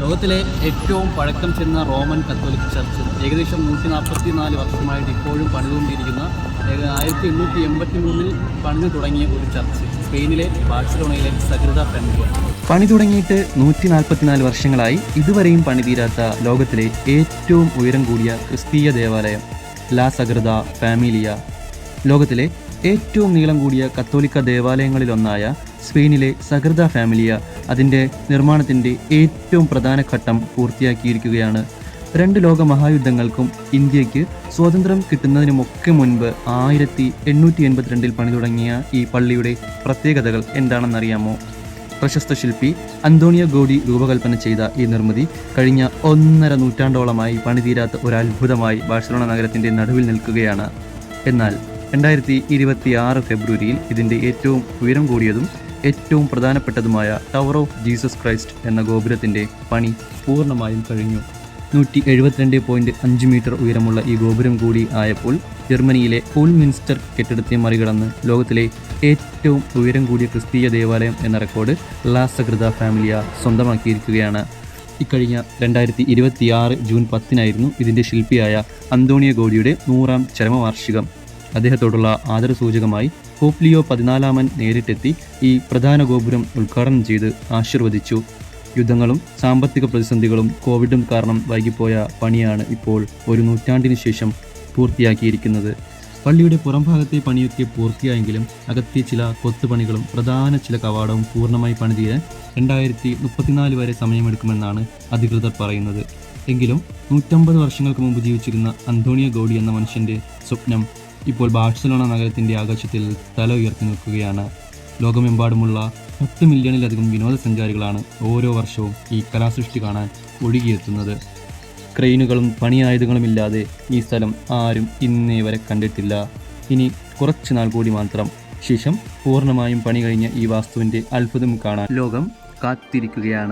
ലോകത്തിലെ ഏറ്റവും പഴക്കം ചെന്ന റോമൻ കത്തോലിക് ചർച്ച് ഏകദേശം 144 വർഷമായിട്ട് ഇപ്പോഴും പണിതുകൊണ്ടിരിക്കുന്ന 1883 പണിതു തുടങ്ങിയ ഒരു ചർച്ച് സ്പെയിനിലെ ബാഴ്സലോണയിലെ സഗ്രദ ഫാമിലിയ. പണി തുടങ്ങിയിട്ട് 144 വർഷങ്ങളായി ഇതുവരെയും പണിതീരാത്ത ലോകത്തിലെ ഏറ്റവും ഉയരം കൂടിയ ക്രിസ്തീയ ദേവാലയം ലാ സഗ്രദ ഫാമിലിയ. ലോകത്തിലെ ഏറ്റവും നീളം കൂടിയ കത്തോലിക്ക ദേവാലയങ്ങളിലൊന്നായ സ്പെയിനിലെ സഗ്രദ ഫാമിലിയ അതിൻ്റെ നിർമ്മാണത്തിൻ്റെ ഏറ്റവും പ്രധാന ഘട്ടം പൂർത്തിയാക്കിയിരിക്കുകയാണ്. 2 ലോക മഹായുദ്ധങ്ങൾക്കും ഇന്ത്യക്ക് സ്വാതന്ത്ര്യം കിട്ടുന്നതിനുമൊക്കെ മുൻപ് 1882 പണി തുടങ്ങിയ ഈ പള്ളിയുടെ പ്രത്യേകതകൾ എന്താണെന്നറിയാമോ? പ്രശസ്ത ശില്പി അന്തോണിയോ ഗോഡി രൂപകൽപ്പന ചെയ്ത ഈ നിർമ്മിതി കഴിഞ്ഞ 1.5 നൂറ്റാണ്ടോളമായി പണിതീരാത്ത ഒരു അത്ഭുതമായി ബാഴ്സലോണ നഗരത്തിൻ്റെ നടുവിൽ നിൽക്കുകയാണ്. എന്നാൽ 2026 ഫെബ്രുവരിയിൽ ഇതിൻ്റെ ഏറ്റവും ഉയരം കൂടിയതും ഏറ്റവും പ്രധാനപ്പെട്ടതുമായ ടവർ ഓഫ് ജീസസ് ക്രൈസ്റ്റ് എന്ന ഗോപുരത്തിൻ്റെ പണി പൂർണ്ണമായും കഴിഞ്ഞു. 172.5 മീറ്റർ ഉയരമുള്ള ഈ ഗോപുരം കൂടി ആയപ്പോൾ ജർമ്മനിയിലെ ഓൾമിൻസ്റ്റർ കെട്ടിടത്തെ മറികടന്ന് ലോകത്തിലെ ഏറ്റവും ഉയരം കൂടിയ ക്രിസ്തീയ ദേവാലയം എന്ന റെക്കോർഡ് ലാ സഗ്രദ ഫാമിലിയ സ്വന്തമാക്കിയിരിക്കുകയാണ്. ഇക്കഴിഞ്ഞ 2026 ജൂൺ 10 ഇതിൻ്റെ ശില്പിയായ അന്തോണിയോ ഗോഡിയുടെ 100ാം ചരമവാർഷികം. അദ്ദേഹത്തോടുള്ള ആദരസൂചകമായി പോപ്പ് ലിയോ 14 നേരിട്ടെത്തി ഈ പ്രധാന ഗോപുരം ഉദ്ഘാടനം ചെയ്ത് ആശീർവദിച്ചു. യുദ്ധങ്ങളും സാമ്പത്തിക പ്രതിസന്ധികളും കോവിഡും കാരണം വൈകിപ്പോയ പണിയാണ് ഇപ്പോൾ ഒരു നൂറ്റാണ്ടിന് ശേഷം പൂർത്തിയാക്കിയിരിക്കുന്നത്. പള്ളിയുടെ പുറംഭാഗത്തെ പണിയൊക്കെ പൂർത്തിയായെങ്കിലും അകത്തെ ചില കൊത്തുപണികളും പ്രധാന ചില കവാടവും പൂർണ്ണമായി പണിതീരാൻ 2034 വരെ സമയമെടുക്കുമെന്നാണ് അധികൃതർ പറയുന്നത്. എങ്കിലും 150 വർഷങ്ങൾക്ക് മുമ്പ് ജീവിച്ചിരുന്ന അന്തോണിയോ ഗോഡി എന്ന മനുഷ്യൻ്റെ സ്വപ്നം ഇപ്പോൾ ബാഴ്സലോണ നഗരത്തിൻ്റെ ആകാശത്തിൽ തല ഉയർത്തി നിൽക്കുകയാണ്. ലോകമെമ്പാടുമുള്ള 10 മില്യണിലധികം വിനോദസഞ്ചാരികളാണ് ഓരോ വർഷവും ഈ കലാസൃഷ്ടി കാണാൻ ഒഴുകിയെത്തുന്നത്. ക്രെയിനുകളും പണിയായുധങ്ങളുമില്ലാതെ ഈ സ്ഥലം ആരും ഇന്നേ വരെ കണ്ടിട്ടില്ല. ഇനി കുറച്ച് നാൾ കൂടി മാത്രം ശേഷം പൂർണ്ണമായും പണി കഴിഞ്ഞ ഈ വാസ്തുവിൻ്റെ അത്ഭുതം കാണാൻ ലോകം കാത്തിരിക്കുകയാണ്.